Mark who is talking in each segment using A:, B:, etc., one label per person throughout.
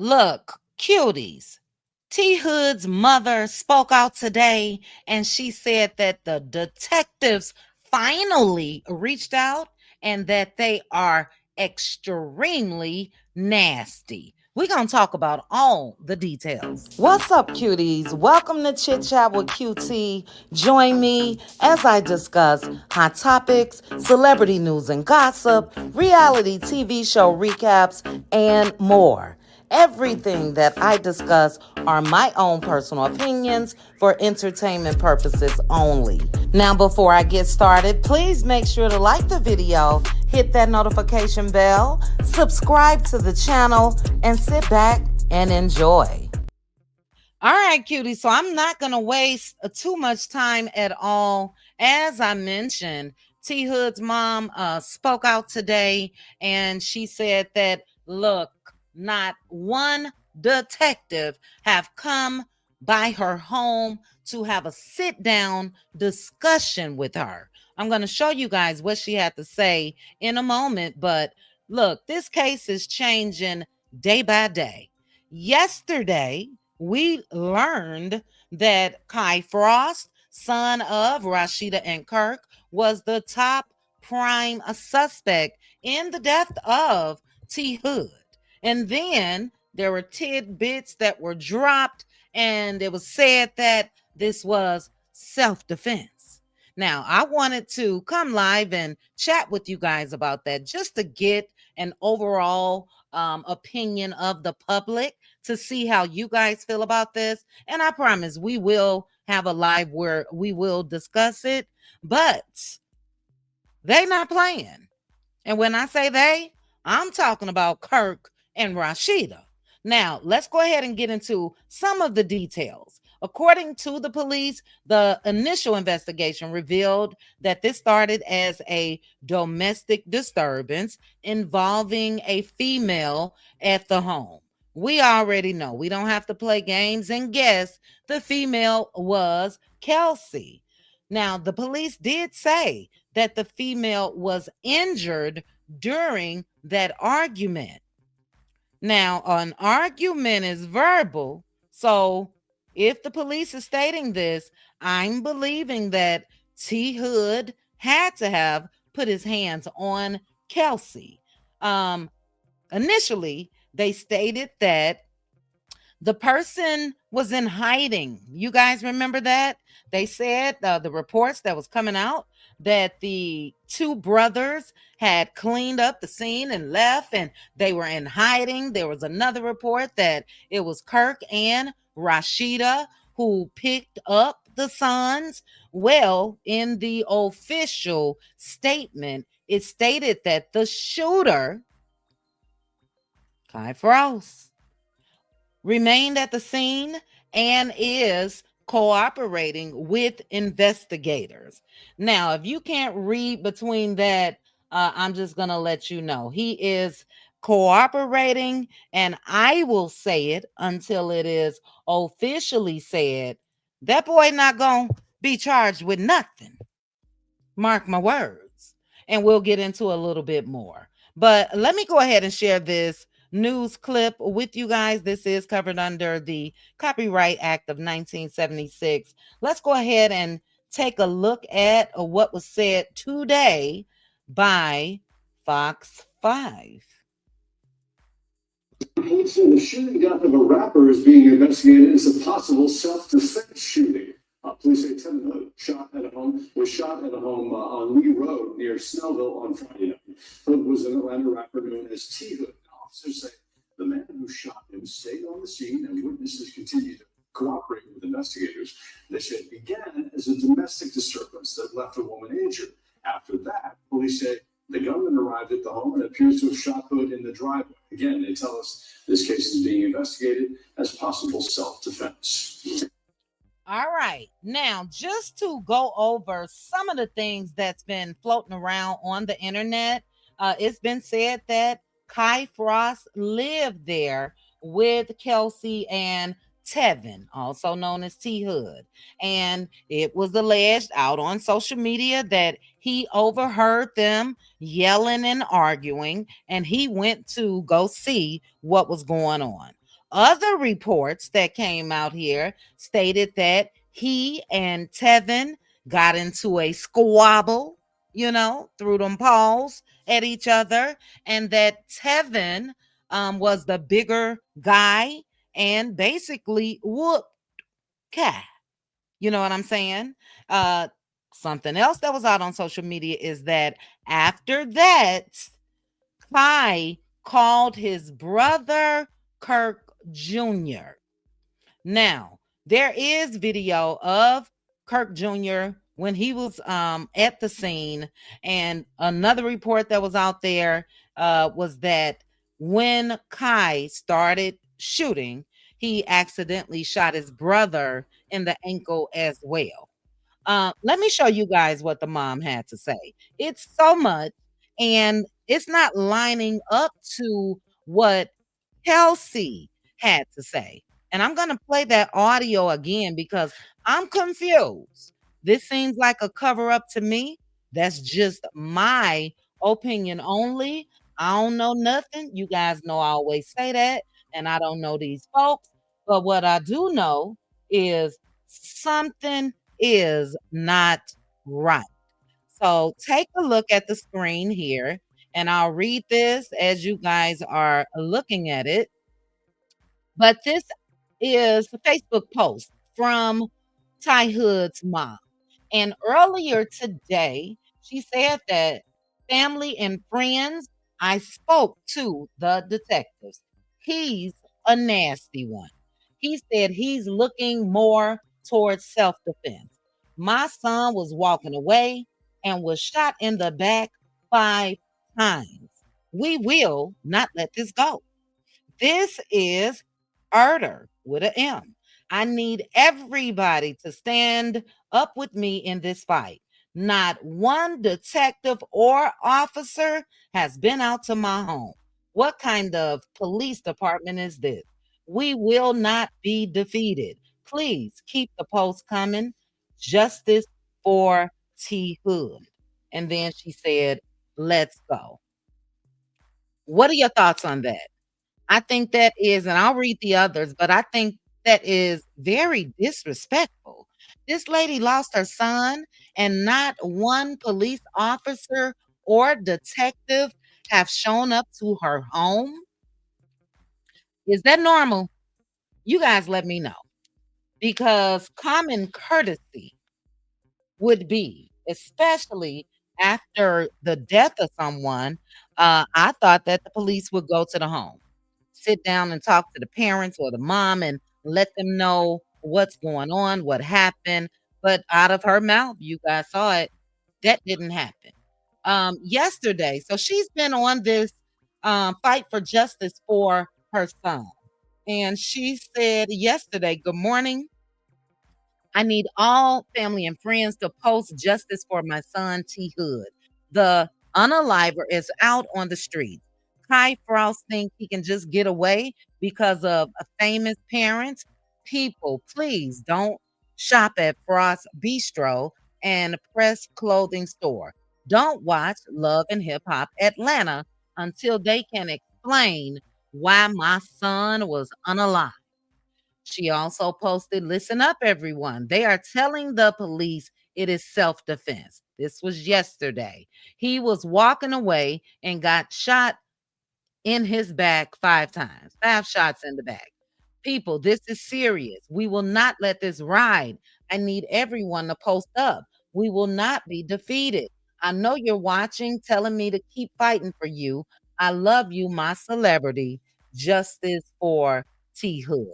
A: Look, cuties. T.Hood'S mother spoke out today and she said that the detectives finally reached out and that they are extremely nasty. We're going to talk about all the details. What's up, cuties? Welcome to Chit Chat with QT. Join me as I discuss hot topics, celebrity news and gossip, reality TV show recaps, and more. Everything that I discuss are my own personal opinions for entertainment purposes only. Now, before I get started, please make sure to like the video, hit that notification bell, subscribe to the channel, and sit back and enjoy. All right, cutie. So I'm not going to waste too much time at all. As I mentioned, T.Hood'S mom spoke out today and she said that, look, not one detective have come by her home to have a sit down discussion with her. I'm going to show you guys what she had to say in a moment. But look, this case is changing day by day. Yesterday, we learned that Kai Frost, son of Rashida and Kirk, was the top prime suspect in the death of T. Hood. And then there were tidbits that were dropped, and it was said that this was self defense. Now, I wanted to come live and chat with you guys about that just to get an overall opinion of the public to see how you guys feel about this. And I promise we will have a live where we will discuss it, but they not playing. And when I say they, I'm talking about Kirk and Rashida. Now, let's go ahead and get into some of the details. According to the police, the initial investigation revealed that this started as a domestic disturbance involving a female at the home. We already know. We don't have to play games and guess. The female was Kelsey. Now, the police did say that the female was injured during that argument. Now, an argument is verbal. So, if the police is stating this, I'm believing that T. Hood had to have put his hands on Kelsey. Initially, they stated that the person was in hiding. You guys remember that? They said the reports that was coming out that the two brothers had cleaned up the scene and left and they were in hiding. There was another report that it was Kirk and Rashida who picked up the sons. Well, in the official statement, it stated that the shooter, Kai Frost, remained at the scene and is cooperating with investigators. Now, if you can't read between that, I'm just going to let you know. He is cooperating, and I will say it until it is officially said. That boy not going to be charged with nothing. Mark my words. And we'll get into a little bit more. But let me go ahead and share this news clip with you guys. This is covered under the Copyright Act of 1976. Let's go ahead and take a look at what was said today by Fox 5.
B: The shooting death of a rapper is being investigated as a possible self-defense shooting. Police say Ted Hood was shot at a home on Lee Road near Snellville on Friday night. Hood was an Atlanta rapper known as T.Hood. Officers say the man who shot him stayed on the scene, and witnesses continue to cooperate with investigators. They say it began as a domestic disturbance that left a woman injured. After that, police say the gunman arrived at the home and appears to have shot Hood in the driveway. Again, they tell us this case is being investigated as possible self-defense.
A: All right. Now, just to go over some of the things that's been floating around on the internet, it's been said that Kai Frost lived there with Kelsey and Tevin, also known as T. Hood. And it was alleged out on social media that he overheard them yelling and arguing, and he went to go see what was going on. Other reports that came out here stated that he and Tevin got into a squabble, threw them paws at each other, and that Tevin was the bigger guy and basically whooped Cat. You know what I'm saying? Uh, Something else that was out on social media is that after that, Kai called his brother Kirk Jr. Now, there is video of Kirk Jr. when he was at the scene, and another report that was out there was that when Kai started shooting, he accidentally shot his brother in the ankle as well. Let me show you guys what the mom had to say. It's so much, and it's not lining up to what Kelsey had to say. And I'm going to play that audio again because I'm confused. This seems like a cover up to me. That's just my opinion only. I don't know nothing. You guys know I always say that, and I don't know these folks. But what I do know is something is not right. So take a look at the screen here, and I'll read this as you guys are looking at it. But this is a Facebook post from T.Hood'S mom. And earlier today, she said that family and friends, I spoke to the detectives. He's a nasty one. He said he's looking more towards self defense. My son was walking away and was shot in the back 5 times. We will not let this go. This is Erder with an M. I need everybody to stand up with me in this fight. Not one detective or officer has been out to my home. What kind of police department is this? We will not be defeated. Please keep the post coming. Justice for T. Hood. And then she said, let's go. What are your thoughts on that? I think that is, and I'll read the others, but I think that is very disrespectful. This lady lost her son, and not one police officer or detective have shown up to her home. Is that normal? You guys let me know because common courtesy would be, especially after the death of someone. I thought that the police would go to the home, sit down and talk to the parents or the mom and let them know what's going on, what happened. But out of her mouth, you guys saw it, that didn't happen. Yesterday, so she's been on this fight for justice for her son. And she said yesterday, good morning. I need all family and friends to post justice for my son, T. Hood. The unaliver is out on the streets. Kai Frost thinks he can just get away because of a famous parents. People, please don't shop at Frost Bistro and Press Clothing Store. Don't watch Love and Hip Hop Atlanta until they can explain why my son was unalive. She also posted, listen up, everyone. They are telling the police it is self defense. This was yesterday. He was walking away and got shot in his back 5 times, 5 shots in the back. People, this is serious. We will not let this ride. I need everyone to post up. We will not be defeated. I know you're watching, telling me to keep fighting for you. I love you, my celebrity. Justice for T. Hood.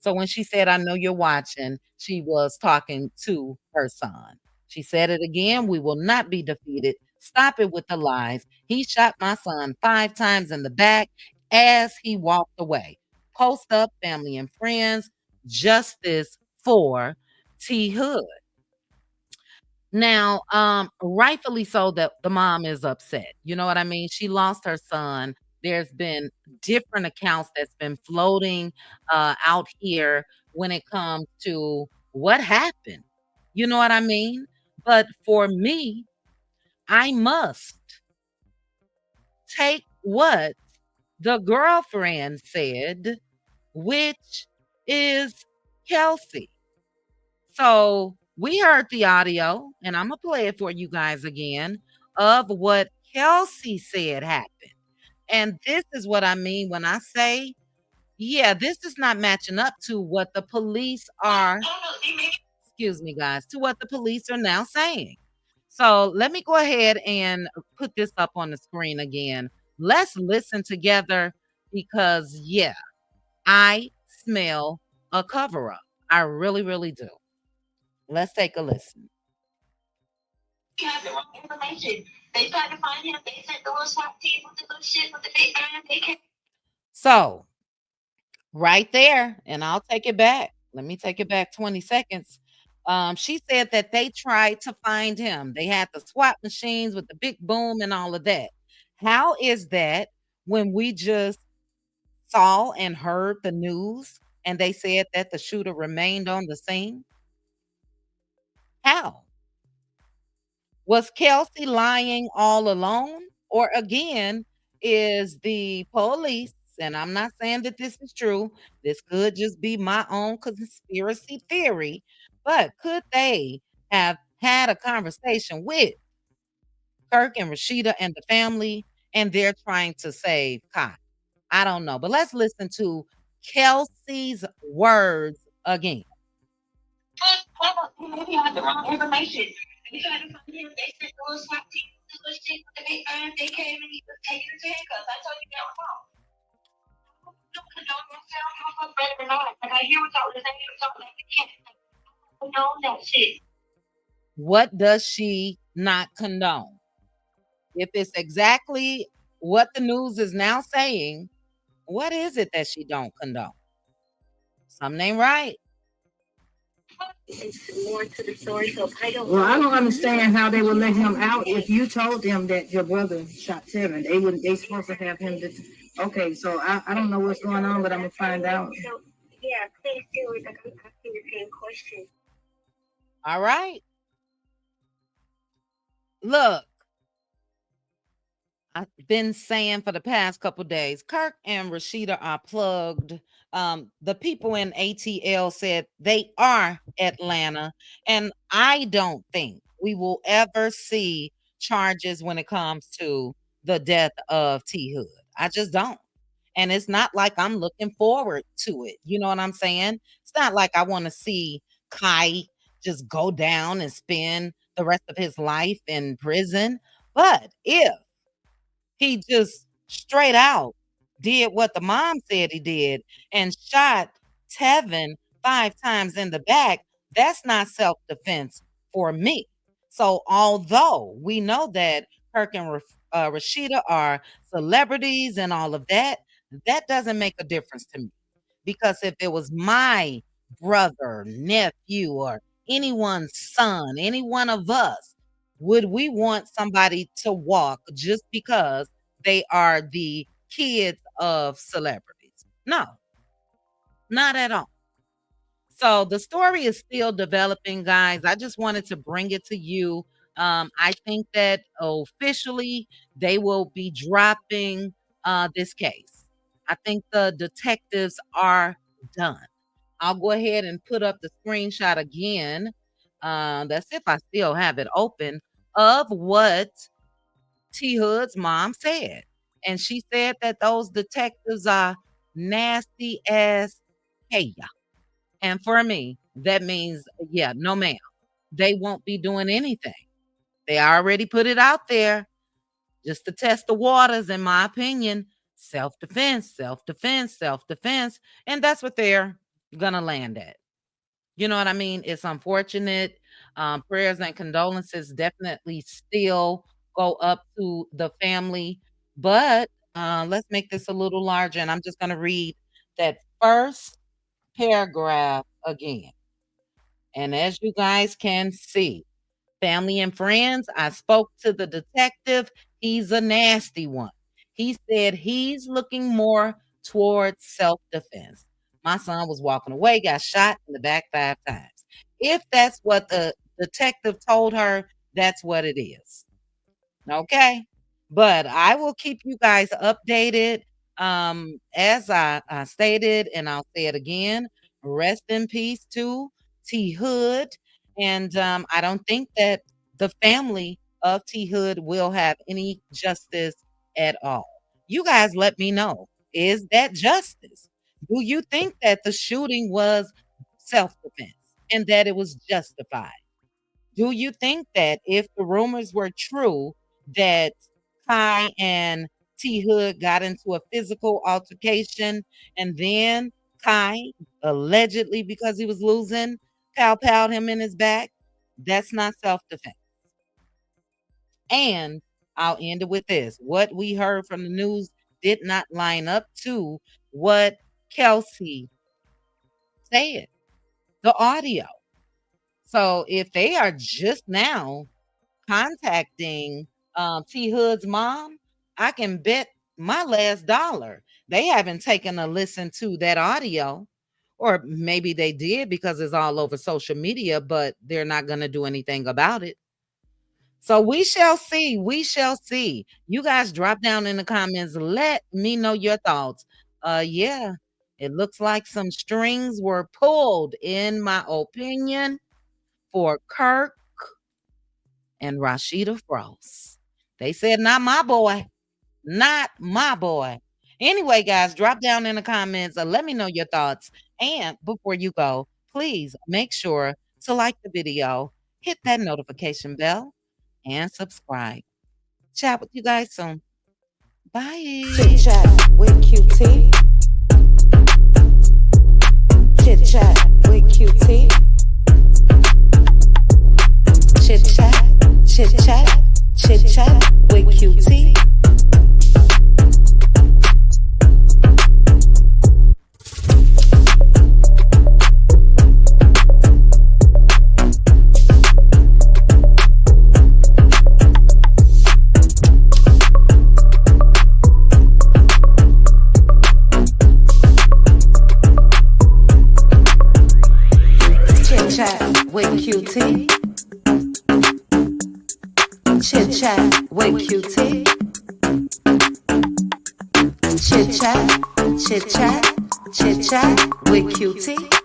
A: So when she said, I know you're watching, she was talking to her son. She said it again. We will not be defeated. Stop it with the lies. He shot my son 5 times in the back as he walked away. Post up, family and friends. Justice for T. Hood. Now, rightfully so that the mom is upset. You know what I mean? She lost her son. There's been different accounts that's been floating out here when it comes to what happened. You know what I mean? But for me, I must take what the girlfriend said which is Kelsey. So we heard the audio, and I'm going to play it for you guys again of what Kelsey said happened. And this is what I mean when I say, yeah, this is not matching up to what the police are, excuse me, guys, to what the police are now saying. So let me go ahead and put this up on the screen again. Let's listen together because, yeah, I smell a cover up. I really, really do. Let's take a listen. Have the wrong information. They tried to find him. They sent the little SWAT team with the little shit with the big iron. They came. So, right there, and I'll take it back. Let me take it back 20 seconds. She said that they tried to find him. They had the SWAT machines with the big boom and all of that. How is that when we just saw and heard the news and they said that the shooter remained on the scene? How? Was Kelsey lying all alone? Or again, is the police, and I'm not saying that this is true, this could just be my own conspiracy theory, but could they have had a conversation with Kirk and Rashida and the family and they're trying to save Kai? I don't know, but let's listen to Kelsey's words again. Maybe I had the wrong information. They tried to find him. They sent the little SWAT team, the little shit with the big iron. They came and he was taking his handcuffs. I told you that was wrong. Don't better than not. Like I hear what y'all are saying, something like we can't condone that shit. What does she not condone? If it's exactly what the news is now saying, what is it that she don't condone? Something ain't right.
B: It's more to the story, so I don't. Well, I don't understand how they would let him out if you told them that your brother shot Tevin. They wouldn't. They supposed to have him. Okay, so I don't know what's going on, but I'm gonna find out. So, yeah, please do it. I'm asking the same question.
A: All right. Look, I've been saying for the past couple days, Kirk and Rashida are plugged. The people in ATL said they are Atlanta, and I don't think we will ever see charges when it comes to the death of T. Hood. I just don't. And it's not like I'm looking forward to it. You know what I'm saying? It's not like I want to see Kai just go down and spend the rest of his life in prison. But if he just straight out did what the mom said he did and shot Tevin 5 times in the back. That's not self-defense for me. So although we know that Kirk and Rashida are celebrities and all of that, that doesn't make a difference to me. Because if it was my brother, nephew, or anyone's son, any one of us, would we want somebody to walk just because they are the kids of celebrities? No, not at all. So the story is still developing, guys. I just wanted to bring it to you. I think that officially they will be dropping this case. I think the detectives are done. I'll go ahead and put up the screenshot again. That's if I still have it open of what T.Hood'S mom said. And she said that those detectives are nasty as hey. And for me, that means, yeah, no, ma'am. They won't be doing anything. They already put it out there just to test the waters, in my opinion. Self defense, self defense, self defense. And that's what they're going to land at. You know what I mean? It's unfortunate. Prayers and condolences definitely still go up to the family. But let's make this a little larger. And I'm just going to read that first paragraph again. And as you guys can see, family and friends, I spoke to the detective. He's a nasty one. He said he's looking more towards self defense. My son was walking away, got shot in the back 5 times. If that's what the detective told her, that's what it is. Okay. But I will keep you guys updated. As I stated, and I'll say it again, rest in peace to T Hood. And I don't think that the family of T Hood will have any justice at all. You guys let me know. Is that justice? Do you think that the shooting was self defense and that it was justified? Do you think that if the rumors were true that Kai and T Hood got into a physical altercation and then Kai allegedly because he was losing pow him in his back, that's not self-defense. And I'll end it with this. What we heard from the news did not line up to what Kelsey said, the audio. So if they are just now contacting, T Hood's mom, I can bet my last dollar they haven't taken a listen to that audio, or maybe they did because it's all over social media, but they're not gonna do anything about it. So we shall see. We shall see. You guys drop down in the comments. Let me know your thoughts. Yeah, it looks like some strings were pulled, in my opinion, for Kirk and Rashida Frost. They said, not my boy. Not my boy. Anyway, guys, drop down in the comments. Let me know your thoughts. And before you go, please make sure to like the video, hit that notification bell, and subscribe. Chat with you guys soon. Bye.
C: Chit chat with QT. Chit chat with QT. Chit chat with QT. Chit chat with QT. Chit chat with QT. Chit chat with QT.